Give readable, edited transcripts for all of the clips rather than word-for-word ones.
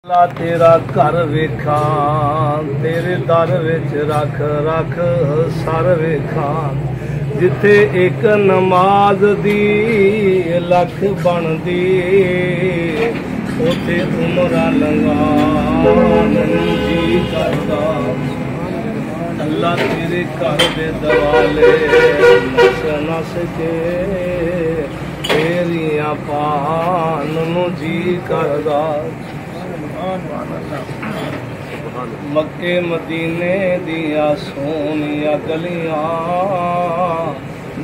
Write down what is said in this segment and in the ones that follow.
ला तेरा घर वेखा तेरे दर विच रख रख सर वेखा जिथे एक नमाज दी लख बनदी उथे उमरा लंघान जी करदा। अल्लाह तेरे घर दे दवाले नस नस के तेरियां पान नूं जी करदा। मक्के मदीने दिया सोनिया गलियां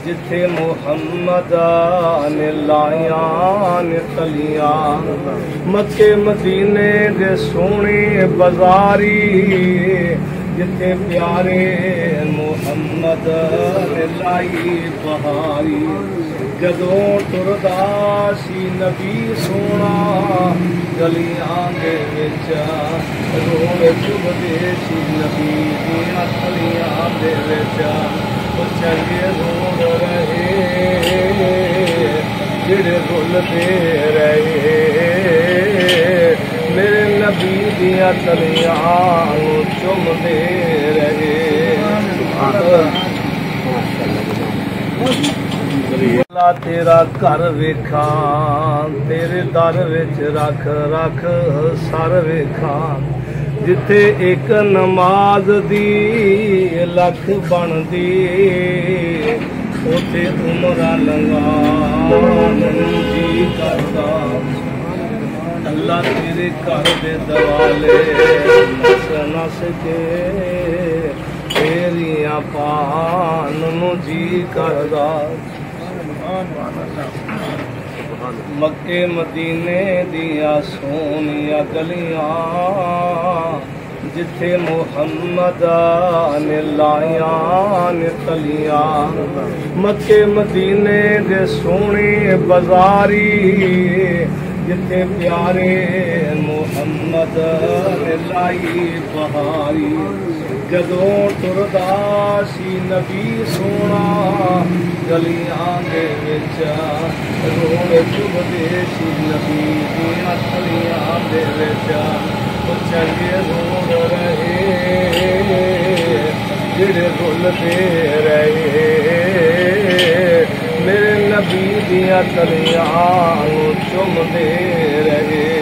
जिथे मुहम्मद ने लाया ने तलियां। मक्के मदीने दे सोने बाजारी जिथे प्यारे मुहम्मद ने लाई बहारी। जदों टुरदा सी नबी सोना गलियां दे विच रोण चुभदे सी नबी दियां गलियां दे विच। चंगे रोण रहे जिहड़े रुलदे रहे मेरे नबी दियां गलियां चुमदे रहे। ला तेरा घर वेखा तेरे दर विच रख रख सर वेखा जिथे एक नमाज दी लख बनदी उथे उमरा लंघान जी करदा। अल्लाह तेरे घर दे दवाले नस नस के तेरियां पान नूं जी करदा। मक्के मदीने दिया सोनिया गलियां जिथे मुहम्मद ने लाया ने तलियां। मक्के मदीने दे सोने बाजारी जिथे प्यारे मुहम्मद ने लाई बहारी। जदों टुरदा सी नबी सोना गलियां दे विच रोण चुभदे सी नबी दियां गलियां दे विच। चंगे रोण रहे जिहड़े रुलदे रहे मेरे नबी दियां गलियां चुमदे रहे।